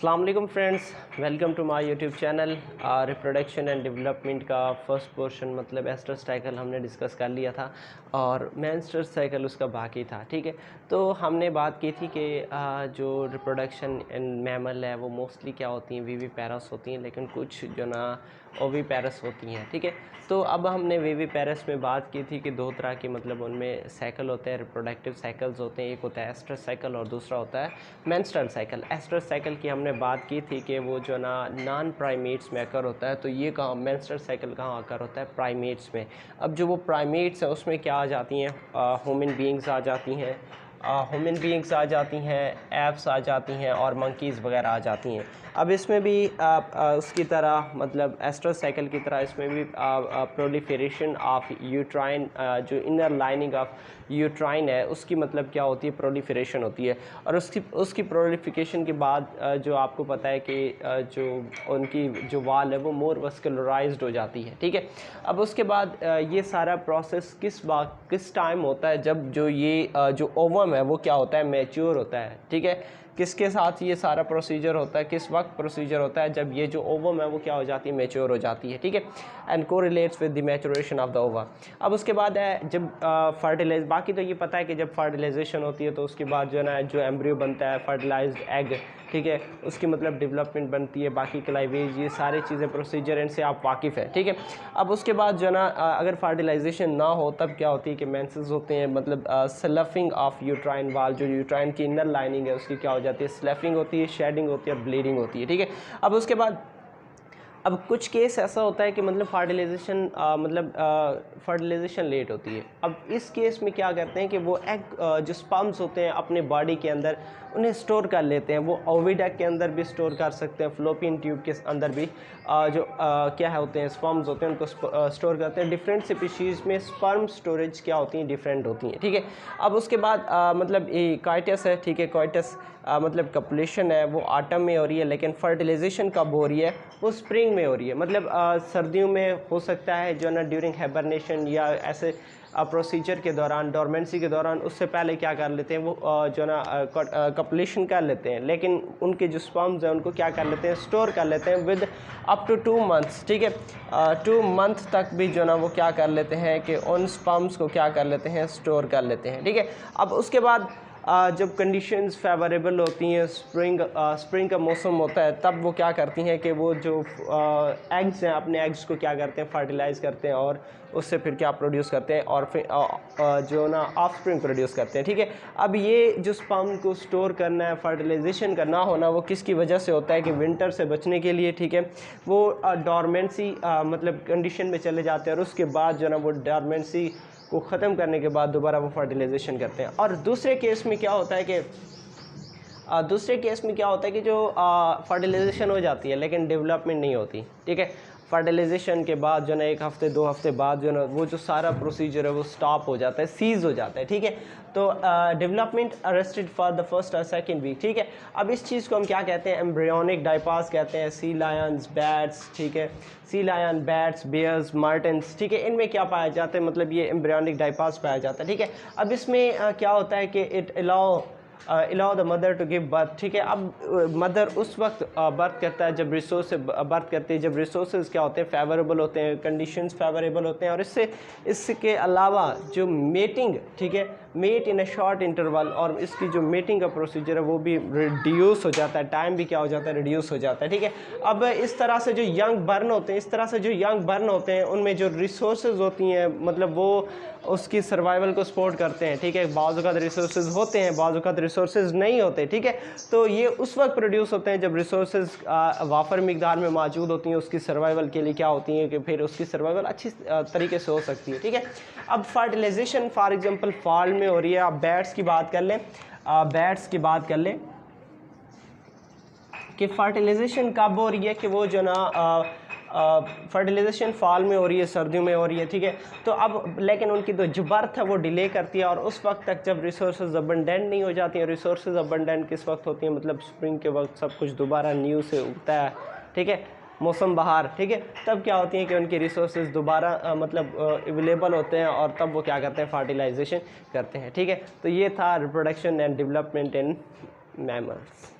अस्सलाम वालेकुम friends, welcome to my YouTube channel. Reproduction and development का फर्स्ट पोर्शन मतलब एस्टर साइकिल हमने डिस्कस कर लिया था और मेंस्ट्रुअल साइकिल उसका बाकी था। ठीक है, तो हमने बात की थी कि जो रिप्रोडक्शन एंड मैमल है वो मोस्टली क्या होती हैं, वीवी पैरस होती हैं, लेकिन कुछ जो ना ओवी पैरस होती हैं। ठीक है, तो अब हमने वीवी पैरस में बात की थी कि दो तरह के मतलब उनमें साइकिल होते हैं, रिप्रोडक्टिव साइकिल्स होते हैं। एक होता है एस्टर साइकिल और दूसरा होता है मेंस्ट्रुअल साइकिल। एस्टर साइकिल की हमने बात की थी कि वो जो ना नॉन प्राइमेट्स में अकर होता है, तो ये कहाँ मेंस्ट्रुअल साइकिल कहाँ अकर होता है, प्राइमेट्स में। अब जो वो प्राइमेट्स हैं उसमें क्या आ जाती हैं, ह्यूमन बीइंग्स आ जाती हैं, ह्यूमन बीइंग्स आ जाती हैं, एप्स आ जाती हैं और मंकीज़ वगैरह आ जाती हैं। अब इसमें भी उसकी तरह मतलब एस्टर साइकिल की तरह इसमें भी प्रोलिफरेशन ऑफ यूट्राइन, जो इनर लाइनिंग ऑफ यूट्राइन है उसकी मतलब क्या होती है, प्रोलिफरेशन होती है। और उसकी प्रोलिफिकेशन के बाद जो आपको पता है कि जो उनकी जो वाल है वो मोर वस्कुलराइज्ड हो जाती है। ठीक है, अब उसके बाद ये सारा प्रोसेस किस टाइम होता है, जब जो ये जो ओवम है वो क्या होता है, मैच्योर होता है। ठीक है, किसके साथ ये सारा प्रोसीजर होता है, किस वक्त प्रोसीजर होता है, जब ये जो ओवम है वो क्या हो जाती है, मैच्योर हो जाती है। ठीक है, and correlates with the maturation of the ओवा। अब उसके बाद है जब फर्टिलाइज, बाकी तो ये पता है कि जब फर्टिलाइजेशन होती है तो उसके बाद जो है ना जो एम्ब्रियो बनता है, फर्टिलाइज्ड एग, ठीक है, उसकी मतलब डेवलपमेंट बनती है, बाकी क्लाइवेज, ये सारी चीज़ें प्रोसीजर इनसे आप वाकिफ़ है। ठीक है, अब उसके बाद जो है ना अगर फर्टिलाइजेशन ना हो तब क्या होती है कि मेंसेस होते हैं, मतलब स्लफिंग ऑफ यूट्राइन वाल, जो यूट्राइन की इनर लाइनिंग है उसकी क्या हो जाती है, स्लफिंग होती है, शेडिंग होती है और ब्लीडिंग होती है। ठीक है, अब उसके बाद अब कुछ केस ऐसा होता है कि मतलब फर्टिलाइजेशन लेट होती है। अब इस केस में क्या करते हैं कि वो एग जो स्पर्म्स होते हैं अपने बॉडी के अंदर उन्हें स्टोर कर लेते हैं। वो ओविडक्ट के अंदर भी स्टोर कर सकते हैं, फ्लोपियन ट्यूब के अंदर भी क्या है होते हैं, स्पर्म्स होते हैं, उनको स्टोर करते हैं। डिफरेंट स्पीशीज़ में स्पर्म स्टोरेज क्या होती हैं, डिफरेंट होती हैं। ठीक है, अब उसके बाद मतलब ये काइटस है। ठीक है, काइटस मतलब कपुलेशन है वो ऑटम में हो रही है, लेकिन फर्टिलाइजेशन कब हो रही है, वो स्प्रिंग में हो रही है। मतलब सर्दियों में हो सकता है जो ना ड्यूरिंग हाइबरनेशन या ऐसे प्रोसीजर के दौरान, डोरमेंसी के दौरान, उससे पहले क्या कर लेते हैं वो जो ना कपुलेशन कर लेते हैं, लेकिन उनके जो स्पर्म्स हैं उनको क्या कर लेते हैं, स्टोर कर लेते हैं विद अप टू 2 मंथ्स। ठीक है, 2 मंथ तक भी जो ना वो क्या कर लेते हैं कि उन स्पर्म्स को क्या कर लेते हैं, स्टोर कर लेते हैं। ठीक है, अब उसके बाद जब कंडीशंस फेवरेबल होती हैं, स्प्रिंग का मौसम होता है, तब वो क्या करती हैं कि वो जो एग्स हैं अपने एग्स को क्या करते हैं, फर्टिलाइज़ करते हैं और उससे फिर क्या प्रोड्यूस करते हैं और फिर जो ना ऑफस्प्रिंग प्रोड्यूस करते हैं। ठीक है, अब ये जो स्पर्म को स्टोर करना है, फर्टिलाइजेशन का ना होना, वो किसकी वजह से होता है कि विंटर से बचने के लिए, ठीक है, वो डॉर्मेंसी मतलब कंडीशन में चले जाते हैं और उसके बाद जो ना वो डॉर्मेंसी को ख़त्म करने के बाद दोबारा वो फर्टिलाइजेशन करते हैं। और दूसरे केस में क्या होता है कि जो फर्टिलाइजेशन हो जाती है लेकिन डेवलपमेंट नहीं होती। ठीक है, फर्टिलाइजेशन के बाद जो ना 1 हफ्ते 2 हफ्ते बाद जो ना वो जो सारा प्रोसीजर है वो स्टॉप हो जाता है, सीज हो जाता है। ठीक है, तो development arrested for the first और सेकंड वीक। ठीक है, अब इस चीज़ को हम क्या कहते हैं, एम्ब्रियोनिक डाइपास कहते हैं। सी लायंस, बैट्स, ठीक है, सी लायन, बैट्स, बेयर्स, मार्टन्स, ठीक है, इनमें क्या पाया जाता है, मतलब ये एम्ब्रियोनिक डाइपास पाया जाता है। ठीक है, अब इसमें क्या होता है कि it allow the mother to give birth. ठीक है, अब मदर उस वक्त बर्थ करता है जब बर्थ करती है जब रिसोर्सेज क्या होते हैं, फेवरेबल होते हैं, कंडीशंस फेवरेबल होते हैं। और इसके अलावा जो मेटिंग, ठीक है, mate in a short interval, और इसकी जो मेटिंग का प्रोसीजर है वो भी रिड्यूस हो जाता है, टाइम भी क्या हो जाता है, रिड्यूस हो जाता है। ठीक है, अब इस तरह से जो यंग बर्न होते हैं उनमें जो रिसोर्सेज होती हैं मतलब वो उसकी सर्वाइवल को सपोर्ट करते हैं। ठीक है, बाज़ औक़ात रिसोर्सेज होते हैं, बाज़ औक़ात रिसोर्सेज नहीं होते। ठीक है, तो ये उस वक्त प्रोड्यूस होते हैं जब रिसोर्सेज वाफर मिकदार में मौजूद होती हैं। उसकी सर्वाइवल के लिए क्या होती हैं कि फिर उसकी सर्वाइवल अच्छी तरीके से हो सकती है। ठीक है, अब फर्टिलाइजेशन फॉर एग्जांपल फॉल में हो रही है। आप बैट्स की बात कर लें कि फर्टिलाइजेशन कब हो रही है, कि वो जो ना फर्टिलाइजेशन फॉल में हो रही है, सर्दियों में हो रही है। ठीक है, तो अब लेकिन उनकी जो बर्थ है वो डिले करती है और उस वक्त तक जब रिसोर्सेज अबंडेंट नहीं हो जाती हैं। रिसोर्सेज अबंडेंट किस वक्त होती हैं, मतलब स्प्रिंग के वक्त सब कुछ दोबारा न्यू से उगता है। ठीक है, मौसम बहार, ठीक है, तब क्या होती हैं कि उनके रिसोर्सेज दोबारा मतलब अवेलेबल होते हैं और तब वो क्या करते हैं, फर्टिलाइजेशन करते हैं। ठीक है, तो ये था reproduction and development in mammals.